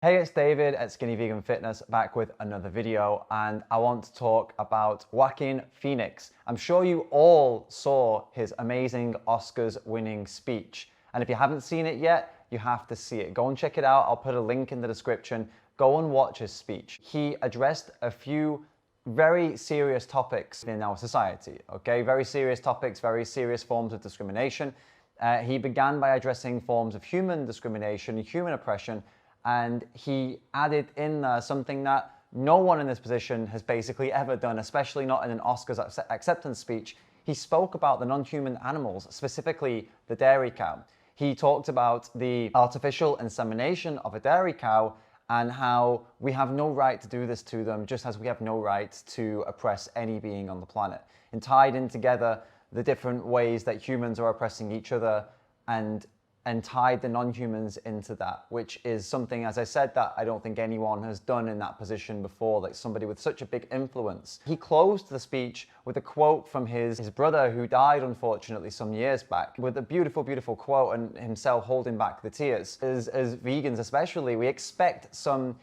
Hey, it's David at Skinny Vegan Fitness back with another video, and I want to talk about Joaquin Phoenix. I'm sure you all saw his amazing Oscars winning speech. And if you haven't seen it yet, you have to see it. Go and check it out. I'll put a link in the description. Go and watch his speech. He addressed a few very serious topics in our society, okay? Very serious topics, very serious forms of discrimination. He began by addressing forms of human discrimination, human oppression, and he added in there something that no one in this position has basically ever done, especially not in an Oscars acceptance speech. He spoke about the non-human animals, specifically the dairy cow. He talked about the artificial insemination of a dairy cow and how we have no right to do this to them, just as we have no right to oppress any being on the planet. And tied in together the different ways that humans are oppressing each other and tied the non-humans into that, which is something, as I said, that I don't think anyone has done in that position before, like somebody with such a big influence. He closed the speech with a quote from his brother, who died unfortunately some years back, with a beautiful, beautiful quote, and himself holding back the tears. As vegans especially, we expect some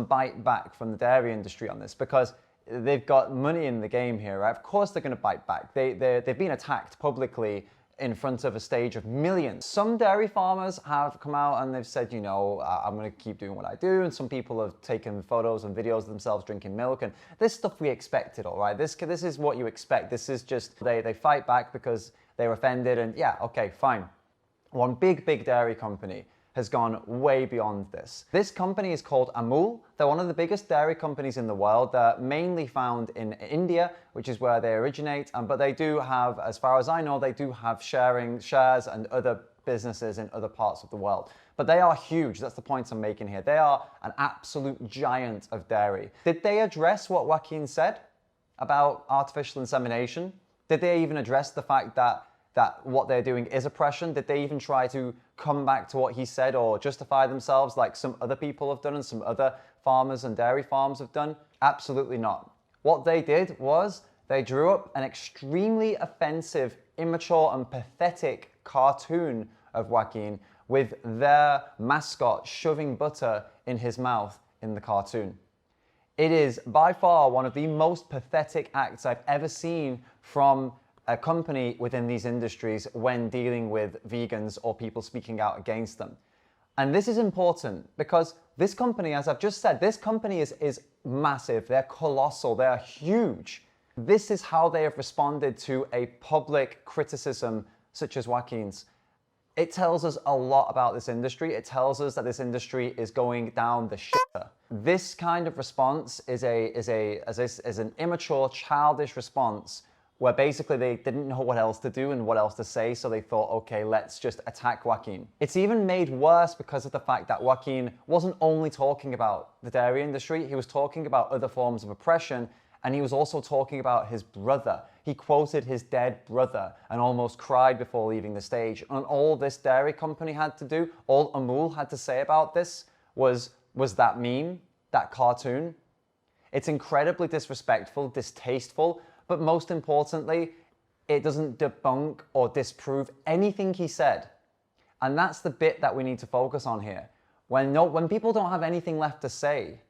bite back from the dairy industry on this, because they've got money in the game here, right? Of course they're going to bite back. They've been attacked publicly in front of a stage of millions. Some dairy farmers have come out and they've said, you know, I'm going to keep doing what I do. And some people have taken photos and videos of themselves drinking milk. And this stuff we expected, all right? This is what you expect. This is just, they fight back because they're offended. And yeah, okay, fine. One big dairy company has gone way beyond this. This company is called Amul. They're one of the biggest dairy companies in the world. They're mainly found in India, which is where they originate, but they do have, as far as I know, they do have shares and other businesses in other parts of the world. But they are huge. That's the point I'm making here. They are an absolute giant of dairy. Did they address what Joaquin said about artificial insemination? Did they even address the fact that what they're doing is oppression? Did they even try to come back to what he said or justify themselves like some other people have done and some other farmers and dairy farms have done? Absolutely not. What they did was they drew up an extremely offensive, immature and pathetic cartoon of Joaquin with their mascot shoving butter in his mouth in the cartoon. It is by far one of the most pathetic acts I've ever seen from a company within these industries when dealing with vegans or people speaking out against them. And this is important because this company, as I've just said, this company is massive. They're colossal. They're huge. This is how they have responded to a public criticism such as Joaquin's. It tells us a lot about this industry. It tells us that this industry is going down the shitter. This kind of response is an immature, childish response where basically they didn't know what else to do and what else to say, so they thought, okay, let's just attack Joaquin. It's even made worse because of the fact that Joaquin wasn't only talking about the dairy industry, he was talking about other forms of oppression, and he was also talking about his brother. He quoted his dead brother and almost cried before leaving the stage. And all this dairy company had to do, all Amul had to say about this was that meme, that cartoon. It's incredibly disrespectful, distasteful, but most importantly, it doesn't debunk or disprove anything he said. And that's the bit that we need to focus on here. When people don't have anything left to say,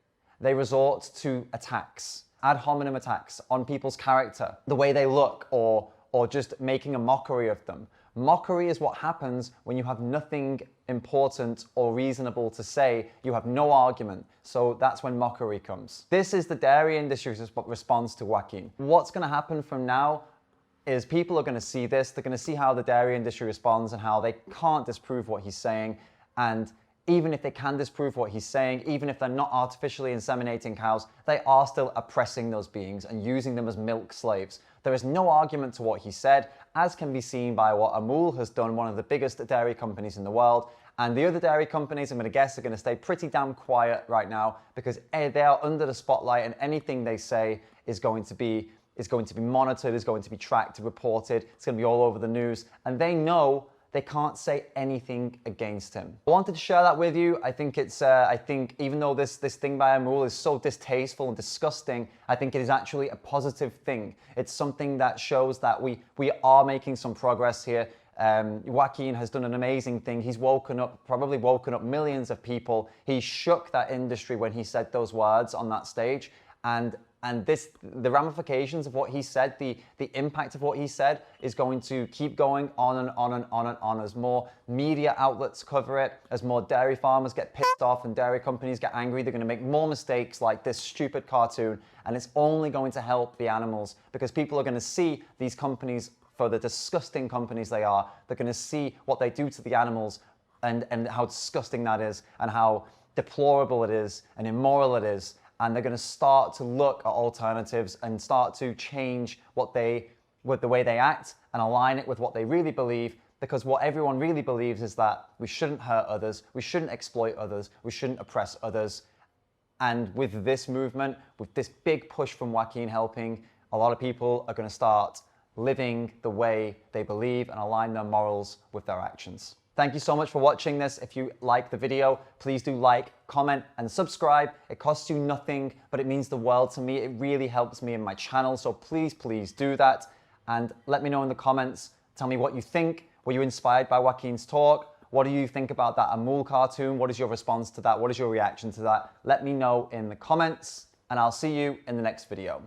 they resort to attacks, ad hominem attacks on people's character, the way they look, or just making a mockery of them. Mockery is what happens when you have nothing important or reasonable to say. You have no argument. So that's when mockery comes. This is the dairy industry's response to Joaquin. What's going to happen from now is people are going to see this. They're going to see how the dairy industry responds and how they can't disprove what he's saying. And even if they can disprove what he's saying, even if they're not artificially inseminating cows, they are still oppressing those beings and using them as milk slaves. There is no argument to what he said, as can be seen by what Amul has done, one of the biggest dairy companies in the world. And the other dairy companies, I'm going to guess, are going to stay pretty damn quiet right now because they are under the spotlight, and anything they say is going to be monitored, is going to be tracked, reported. It's going to be all over the news, and they know they can't say anything against him. I wanted to share that with you. I think it's, I think even though this thing by Amul is so distasteful and disgusting, I think it is actually a positive thing. It's something that shows that we are making some progress here. Joaquin has done an amazing thing. He's probably woken up millions of people. He shook that industry when he said those words on that stage. And the ramifications of what he said, the impact of what he said is going to keep going on and on and on and on as more media outlets cover it, as more dairy farmers get pissed off and dairy companies get angry. They're going to make more mistakes like this stupid cartoon, and it's only going to help the animals because people are going to see these companies for the disgusting companies they are. They're going to see what they do to the animals and how disgusting that is and how deplorable it is and immoral it is. And they're going to start to look at alternatives and start to change with the way they act and align it with what they really believe, because what everyone really believes is that we shouldn't hurt others, we shouldn't exploit others, we shouldn't oppress others. And with this movement, with this big push from Joaquin helping, a lot of people are going to start living the way they believe and align their morals with their actions. Thank you so much for watching this. If you like the video, please do like, comment, and subscribe. It costs you nothing, but it means the world to me. It really helps me in my channel, so please do that. And let me know in the comments. Tell me what you think. Were you inspired by Joaquin's talk? What do you think about that Amul cartoon? What is your response to that? What is your reaction to that? Let me know in the comments, and I'll see you in the next video.